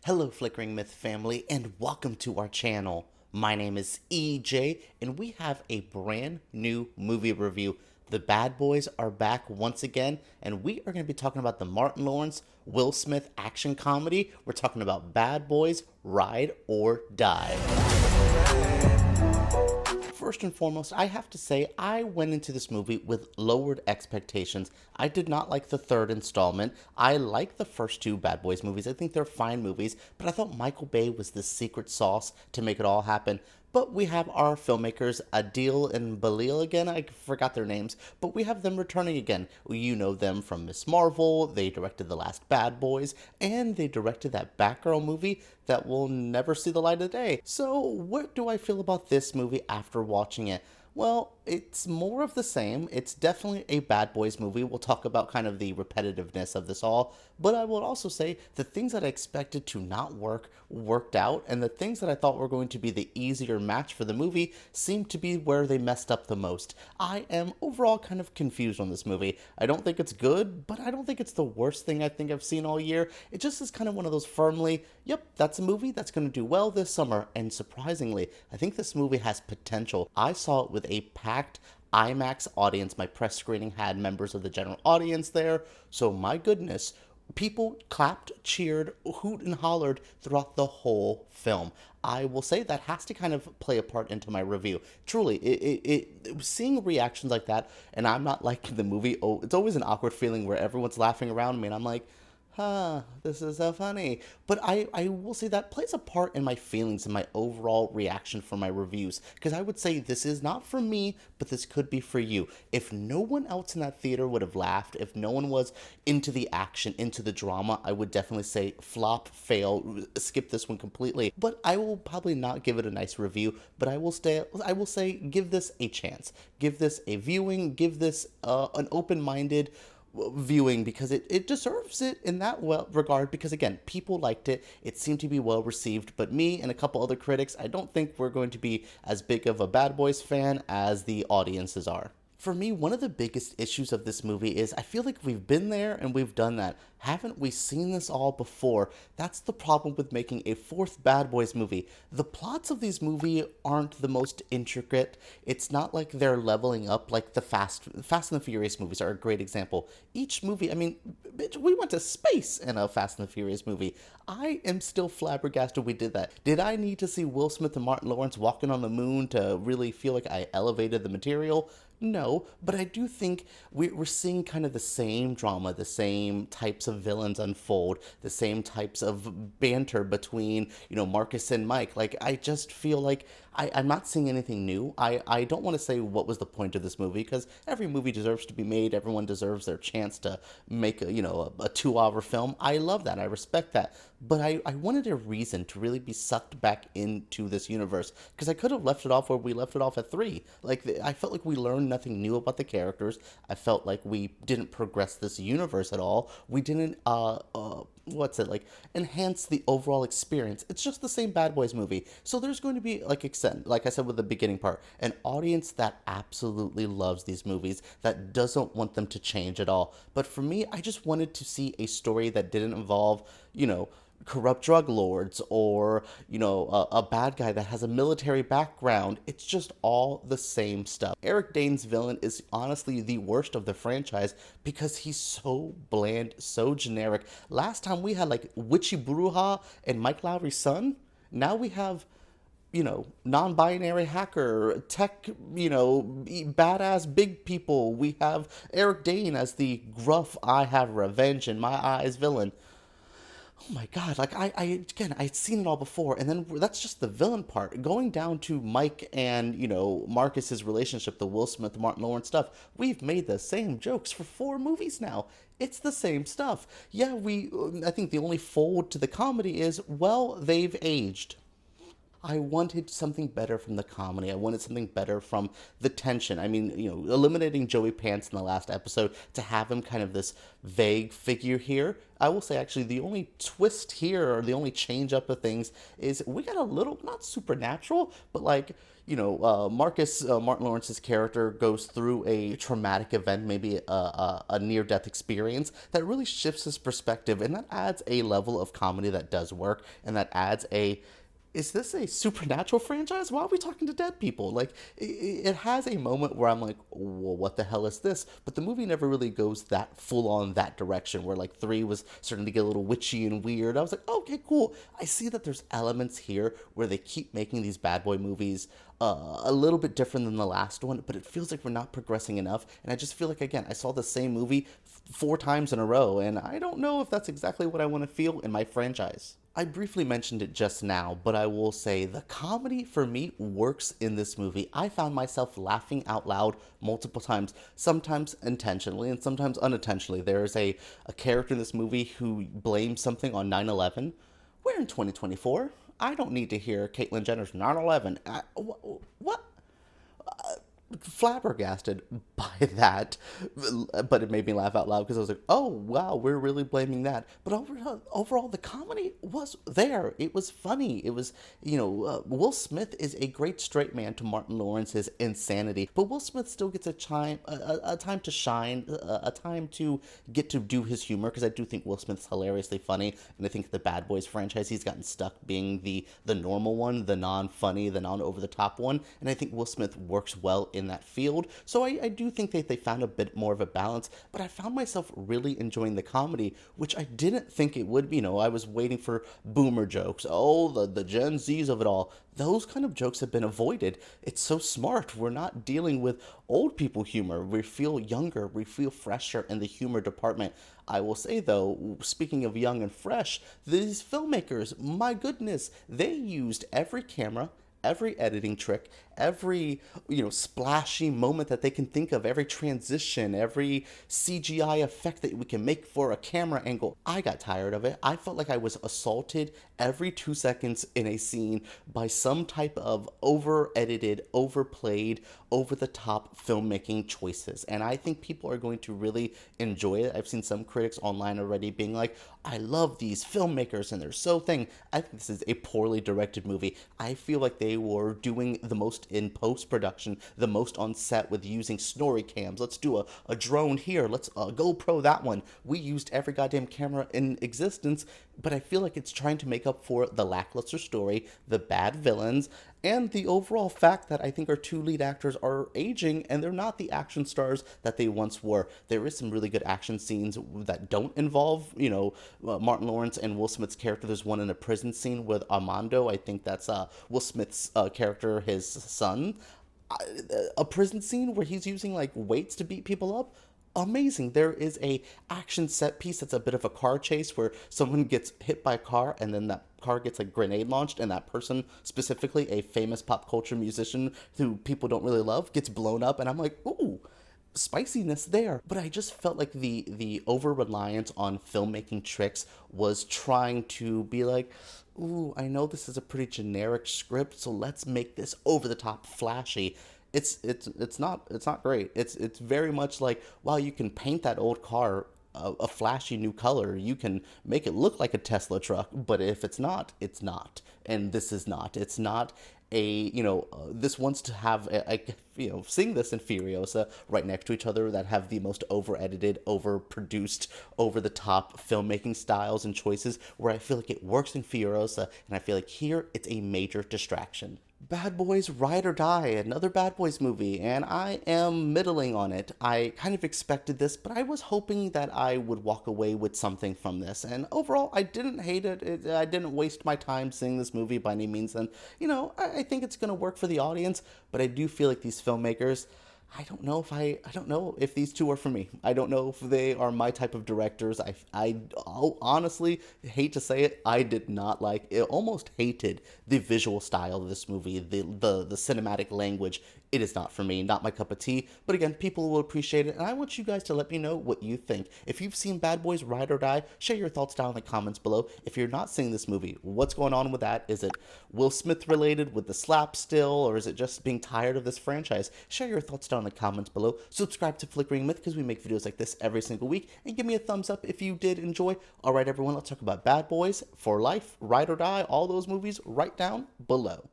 Hello Flickering Myth family and welcome to our channel. My name is EJ and we have a brand new movie review. The bad boys are back once again and we are going to be talking about the Martin Lawrence, Will Smith action comedy. We're talking about Bad Boys Ride or Die. First and foremost, I have to say I went into this movie with lowered expectations. I did not like the third installment. I like the first two Bad Boys movies. I think they're fine movies, but I thought Michael Bay was the secret sauce to make it all happen. But we have our filmmakers, Adil and Bilall again. I forgot their names, but we have them returning again. You know them from Miss Marvel. They directed The Last Bad Boys, and they directed that Batgirl movie that will never see the light of day. So what do I feel about this movie after watching it? Well, it's more of the same. It's definitely a Bad Boys movie. We'll talk about kind of the repetitiveness of this all, but I will also say the things that I expected to not work worked out, and the things that I thought were going to be the easier match for the movie seemed to be where they messed up the most. I am overall kind of confused on this movie. I don't think it's good, but I don't think it's the worst thing I think I've seen all year. It just is kind of one of those firmly, yep, that's a movie that's going to do well this summer, and surprisingly, I think this movie has potential. I saw it with a packed IMAX audience. My press screening had members of the general audience there, so my goodness, people clapped, cheered, hoot and hollered throughout the whole film. I will say that has to kind of play a part into my review. Truly, seeing reactions like that, and I'm not liking the movie, it's always an awkward feeling where everyone's laughing around me and I'm like, this is so funny. But I will say that plays a part in my feelings and my overall reaction for my reviews. Because I would say this is not for me, but this could be for you. If no one else in that theater would have laughed, if no one was into the action, into the drama, I would definitely say flop, fail, skip this one completely. But I will probably not give it a nice review, but I will say give this a chance. Give this a viewing, give this an open-minded viewing, because it deserves it in that regard, because again, people liked it seemed to be well received, but me and a couple other critics, I don't think we're going to be as big of a Bad Boys fan as the audiences are. For me, one of the biggest issues of this movie is I feel like we've been there and we've done that. Haven't we seen this all before? That's the problem with making a fourth Bad Boys movie. The plots of these movies aren't the most intricate. It's not like they're leveling up like the Fast and the Furious movies are a great example. Each movie, I mean, bitch, we went to space in a Fast and the Furious movie. I am still flabbergasted we did that. Did I need to see Will Smith and Martin Lawrence walking on the moon to really feel like I elevated the material? No, but I do think we're seeing kind of the same drama, the same types of villains unfold, the same types of banter between, Marcus and Mike. Like, I just feel like I'm not seeing anything new. I don't want to say what was the point of this movie, because every movie deserves to be made. Everyone deserves their chance to make a 2-hour film. I love that. I respect that. But I wanted a reason to really be sucked back into this universe, because I could have left it off where we left it off at 3. Like, I felt like we learned nothing new about the characters. I felt like we didn't progress this universe at all. We didn't, enhance the overall experience. It's just the same Bad Boys movie. So there's going to be, like I said with the beginning part, an audience that absolutely loves these movies, that doesn't want them to change at all. But for me, I just wanted to see a story that didn't involve, corrupt drug lords or, a bad guy that has a military background. It's just all the same stuff. Eric Dane's villain is honestly the worst of the franchise because he's so bland, so generic. Last time we had like Witchy Bruja and Mike Lowry's son. Now we have, non-binary hacker, tech, badass big people. We have Eric Dane as the gruff, I have revenge in my eyes villain. Oh my god, like, I'd seen it all before, and then that's just the villain part. Going down to Mike and, Marcus's relationship, the Will Smith, Martin Lawrence stuff, we've made the same jokes for 4 movies now. It's the same stuff. Yeah, I think the only fold to the comedy is, well, they've aged. I wanted something better from the comedy. I wanted something better from the tension. I mean, eliminating Joey Pants in the last episode to have him kind of this vague figure here. I will say, actually, the only twist here, or the only change up of things, is we got a little, not supernatural, but like, Marcus, Martin Lawrence's character goes through a traumatic event, maybe a near-death experience that really shifts his perspective, and that adds a level of comedy that does work, and that adds a is this a supernatural franchise? Why are we talking to dead people? Like, it has a moment where I'm like, well, what the hell is this? But the movie never really goes that full on that direction, where like 3 was starting to get a little witchy and weird. I was like, okay, cool. I see that there's elements here where they keep making these bad boy movies a little bit different than the last one, but it feels like we're not progressing enough. And I just feel like, again, I saw the same movie 4 times in a row, and I don't know if that's exactly what I want to feel in my franchise. I briefly mentioned it just now, but I will say the comedy for me works in this movie. I found myself laughing out loud multiple times, sometimes intentionally and sometimes unintentionally. There is a character in this movie who blames something on 9/11. We're in 2024. I don't need to hear Caitlyn Jenner's 9/11. What? Flabbergasted by that, but it made me laugh out loud because I was like, oh wow, we're really blaming that. But overall the comedy was there. It was funny. It was, Will Smith is a great straight man to Martin Lawrence's insanity, but Will Smith still gets a time to shine, a time to get to do his humor, because I do think Will Smith's hilariously funny, and I think the Bad Boys franchise, he's gotten stuck being the normal one, the non-funny, the non-over-the-top one, and I think Will Smith works well in that field. So I do think that they found a bit more of a balance, but I found myself really enjoying the comedy, which I didn't think it would be. I was waiting for boomer jokes, the Gen Zs of it all. Those kind of jokes have been avoided. It's so smart. We're not dealing with old people humor. We feel younger. We feel fresher in the humor department. I will say, though, speaking of young and fresh, these filmmakers, my goodness, they used every camera, every editing trick, every splashy moment that they can think of, every transition, every CGI effect that we can make for a camera angle. I got tired of it. I felt like I was assaulted every 2 seconds in a scene by some type of over-edited, overplayed, over-the-top filmmaking choices, and I think people are going to really enjoy it. I've seen some critics online already being like, I love these filmmakers and they're so thing. I think this is a poorly directed movie. I feel like they were doing the most in post-production, the most on set with using snorri cams. Let's do a drone here. Let's GoPro that one. We used every goddamn camera in existence, but I feel like it's trying to make up for the lackluster story, the bad villains, and the overall fact that I think our 2 lead actors are aging and they're not the action stars that they once were. There is some really good action scenes that don't involve, Martin Lawrence and Will Smith's character. There's one in a prison scene with Armando. I think that's Will Smith's character, his son. A prison scene where he's using like weights to beat people up. Amazing. There is a action set piece that's a bit of a car chase where someone gets hit by a car and then that car gets a grenade launched, and that person, specifically a famous pop culture musician who people don't really love, gets blown up, and I'm like, ooh, spiciness there. But I just felt like the over reliance on filmmaking tricks was trying to be like, ooh, I know this is a pretty generic script, so let's make this over the top flashy. It's not great. It's very much like, wow, you can paint that old car a flashy new color. You can make it look like a Tesla truck, but if it's not, it's not. And this is not. It's not this wants to have seeing this and Furiosa right next to each other that have the most over-edited, over-produced, over-the-top filmmaking styles and choices, where I feel like it works in Furiosa, and I feel like here it's a major distraction. Bad Boys Ride or Die, another Bad Boys movie, and I am middling on it. I kind of expected this, but I was hoping that I would walk away with something from this, and overall, I didn't hate it. I didn't waste my time seeing this movie by any means, and, I think it's going to work for the audience, but I do feel like these filmmakers, I don't know if these 2 are for me. I don't know if they are my type of directors. I honestly hate to say it, I did not like it. Almost hated the visual style of this movie, the cinematic language. It is not for me, not my cup of tea. But again, people will appreciate it, and I want you guys to let me know what you think. If you've seen Bad Boys Ride or Die, share your thoughts down in the comments below. If you're not seeing this movie, what's going on with that? Is it Will Smith related with the slap still, or is it just being tired of this franchise? Share your thoughts down in the comments below. Subscribe to Flickering Myth because we make videos like this every single week, and give me a thumbs up if you did enjoy. All right, everyone, let's talk about Bad Boys, For Life, Ride or Die, all those movies right down below.